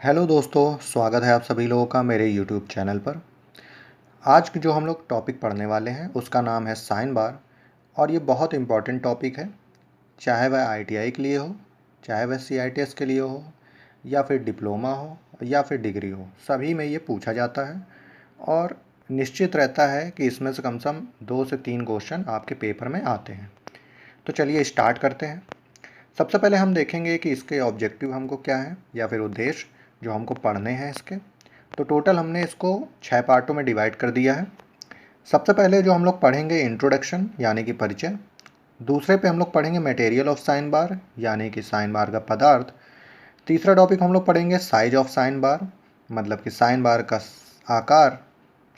Hello दोस्तों, स्वागत है आप सभी लोगों का मेरे यूट्यूब चैनल पर। आज जो हम लोग टॉपिक पढ़ने वाले हैं उसका नाम है साइन बार। और ये बहुत इम्पॉर्टेंट टॉपिक है, चाहे वह आईटीआई के लिए हो, चाहे वह सीआईटीएस के लिए हो, या फिर डिप्लोमा हो, या फिर डिग्री हो, सभी में ये पूछा जाता है। और निश्चित रहता है कि इसमें से कम 2 से 3 क्वेश्चन आपके पेपर में आते हैं। तो चलिए स्टार्ट करते हैं। सबसे पहले हम देखेंगे कि इसके ऑब्जेक्टिव हमको क्या है या फिर उद्देश्य जो हमको पढ़ने हैं इसके। तो टोटल हमने इसको 6 पार्टों में डिवाइड कर दिया है। सबसे पहले जो हम लोग पढ़ेंगे इंट्रोडक्शन यानी कि परिचय। दूसरे पे हम लोग पढ़ेंगे मटेरियल ऑफ साइन बार यानी कि साइन बार का पदार्थ। तीसरा टॉपिक हम लोग पढ़ेंगे साइज ऑफ साइन बार, मतलब कि साइन बार का आकार।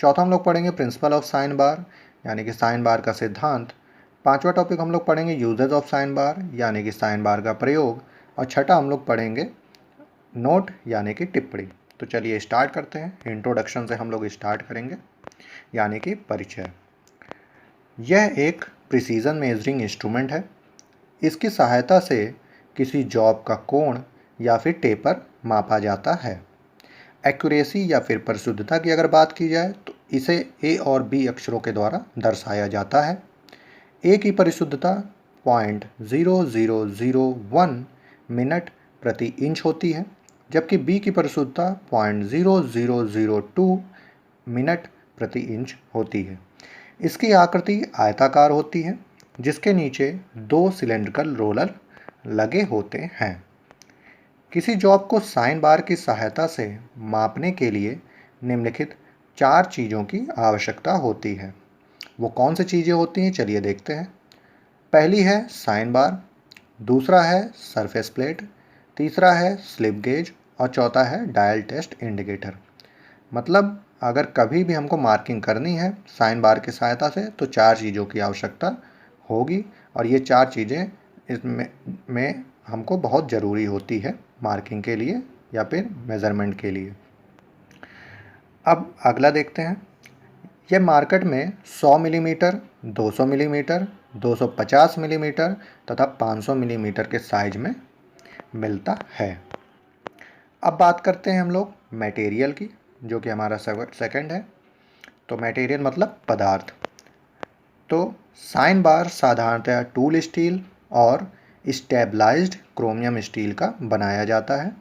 चौथा हम लोग पढ़ेंगे प्रिंसिपल ऑफ साइन बार यानी कि साइन बार का सिद्धांत। पांचवा टॉपिक हम लोग पढ़ेंगे यूजेज ऑफ साइन बार यानी कि साइन बार का प्रयोग। और छठा हम लोग पढ़ेंगे नोट यानी कि टिप्पणी। तो चलिए स्टार्ट करते हैं। इंट्रोडक्शन से हम लोग स्टार्ट करेंगे यानी कि परिचय। यह एक प्रिसीजन मेजरिंग इंस्ट्रूमेंट है। इसकी सहायता से किसी जॉब का कोण या फिर टेपर मापा जाता है। एक्यूरेसी या फिर परिशुद्धता की अगर बात की जाए तो इसे ए और बी अक्षरों के द्वारा दर्शाया जाता है। ए की परिशुद्धता 0.0001 मिनट प्रति इंच होती है, जबकि बी की परिशुद्धता 0.0002 मिनट प्रति इंच होती है। इसकी आकृति आयताकार होती है, जिसके नीचे 2 सिलेंड्रिकल रोलर लगे होते हैं। किसी जॉब को साइन बार की सहायता से मापने के लिए निम्नलिखित 4 चीज़ों की आवश्यकता होती है। वो कौन सी चीज़ें होती हैं, चलिए देखते हैं। पहली है साइन बार, दूसरा है सरफेस प्लेट, तीसरा है स्लिप गेज और चौथा है डायल टेस्ट इंडिकेटर। मतलब अगर कभी भी हमको मार्किंग करनी है साइन बार की सहायता से तो 4 चीज़ों की आवश्यकता होगी। और ये 4 चीज़ें इसमें हमको बहुत ज़रूरी होती है मार्किंग के लिए या फिर मेज़रमेंट के लिए। अब अगला देखते हैं। यह मार्केट में 100 मिलीमीटर, 200 मिलीमीटर, 250 मिलीमीटर तथा 500 मिलीमीटर के साइज में मिलता है। अब बात करते हैं हम लोग मटेरियल की, जो कि हमारा सेकंड है। तो मटेरियल मतलब पदार्थ। तो साइन बार साधारणतः टूल स्टील और स्टेबलाइज्ड क्रोमियम स्टील का बनाया जाता है,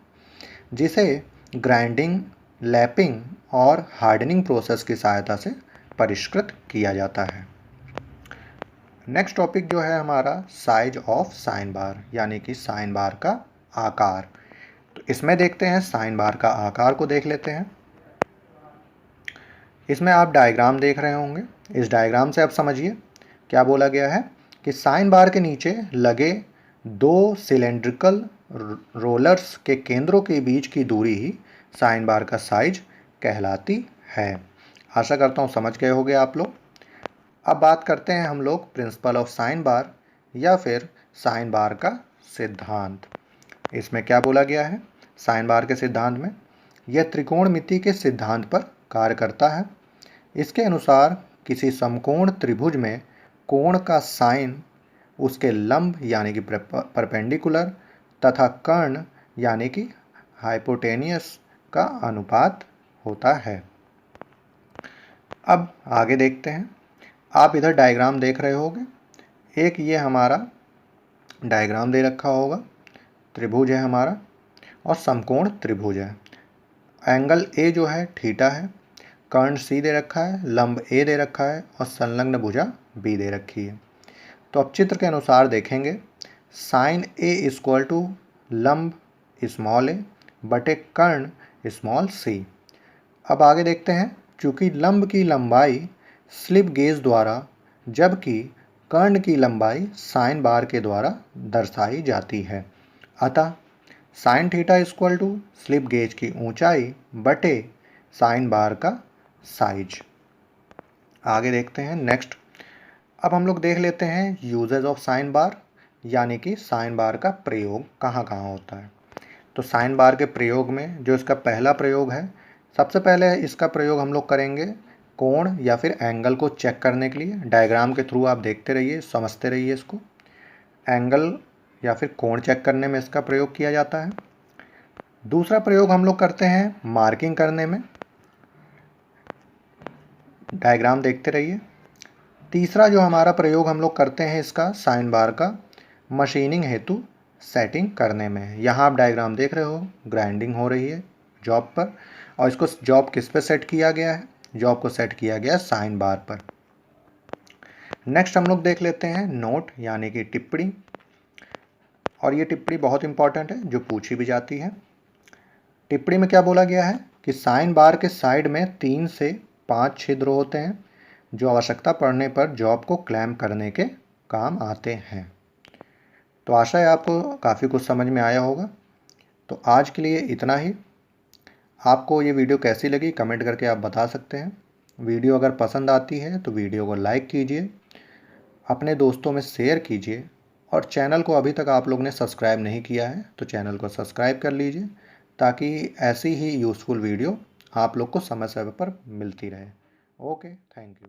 जिसे ग्राइंडिंग, लैपिंग और हार्डनिंग प्रोसेस की सहायता से परिष्कृत किया जाता है। नेक्स्ट टॉपिक जो है हमारा साइज ऑफ साइन बार यानी कि साइन बार का आकार। तो इसमें देखते हैं, साइन बार का आकार को देख लेते हैं। इसमें आप डायग्राम देख रहे होंगे। इस डायग्राम से आप समझिए क्या बोला गया है कि साइन बार के नीचे लगे 2 सिलेंड्रिकल रोलर्स के केंद्रों के बीच की दूरी ही साइन बार का साइज कहलाती है। आशा करता हूँ समझ गए होंगे आप लोग। अब बात करते हैं हम लोग प्रिंसिपल ऑफ साइन बार या फिर साइन बार का सिद्धांत। इसमें क्या बोला गया है? साइन बार के सिद्धांत में यह त्रिकोणमिति के सिद्धांत पर कार्य करता है। इसके अनुसार किसी समकोण त्रिभुज में कोण का साइन उसके लंब यानी कि परपेंडिकुलर तथा कर्ण यानी कि हाइपोटेनियस का अनुपात होता है। अब आगे देखते हैं। आप इधर डायग्राम देख रहे होंगे। एक ये हमारा डायग्राम दे रखा होगा, त्रिभुज है हमारा और समकोण त्रिभुज है। एंगल ए जो है थीटा है, कर्ण सी दे रखा है, लंब ए दे रखा है और संलग्न भुजा बी दे रखी है। तो अब चित्र के अनुसार देखेंगे, साइन ए इक्वल टू लंब स्मॉल ए बटे कर्ण स्मॉल सी। अब आगे देखते हैं। चूँकि लंब की लंबाई स्लिप गेज द्वारा जबकि कर्ण की लंबाई साइन बार के द्वारा दर्शाई जाती है, अतः sine theta equal to slip gauge की ऊंचाई बटे साइन बार का साइज। आगे देखते हैं नेक्स्ट। अब हम लोग देख लेते हैं यूजेज ऑफ साइन बार यानी कि साइन बार का प्रयोग कहाँ कहाँ होता है। तो साइन बार के प्रयोग में जो इसका पहला प्रयोग है, सबसे पहले इसका प्रयोग हम लोग करेंगे कोण या फिर एंगल को चेक करने के लिए। डायग्राम के थ्रू आप देखते रहिए, समझते रहिए इसको। एंगल या फिर कोण चेक करने में इसका प्रयोग किया जाता है। दूसरा प्रयोग हम लोग करते हैं मार्किंग करने में। डायग्राम देखते रहिए। तीसरा जो हमारा प्रयोग हम लोग करते हैं इसका साइन बार का मशीनिंग हेतु सेटिंग करने में। यहाँ आप डायग्राम देख रहे हो, ग्राइंडिंग हो रही है जॉब पर, और इसको जॉब किस पे सेट किया गया है? जॉब को सेट किया गया साइन बार पर। नेक्स्ट हम लोग देख लेते हैं नोट यानी कि टिप्पणी, और ये टिप्पणी बहुत इंपॉर्टेंट है जो पूछी भी जाती है। टिप्पणी में क्या बोला गया है कि साइन बार के साइड में 3 से 5 छिद्र होते हैं जो आवश्यकता पड़ने पर जॉब को क्लैम्प करने के काम आते हैं। तो आशा है आपको काफ़ी कुछ समझ में आया होगा। तो आज के लिए इतना ही। आपको ये वीडियो कैसी लगी कमेंट करके आप बता सकते हैं। वीडियो अगर पसंद आती है तो वीडियो को लाइक कीजिए, अपने दोस्तों में शेयर कीजिए, और चैनल को अभी तक आप लोग ने सब्सक्राइब नहीं किया है तो चैनल को सब्सक्राइब कर लीजिए, ताकि ऐसी ही यूज़फुल वीडियो आप लोग को समय समय पर मिलती रहे। Okay, thank you.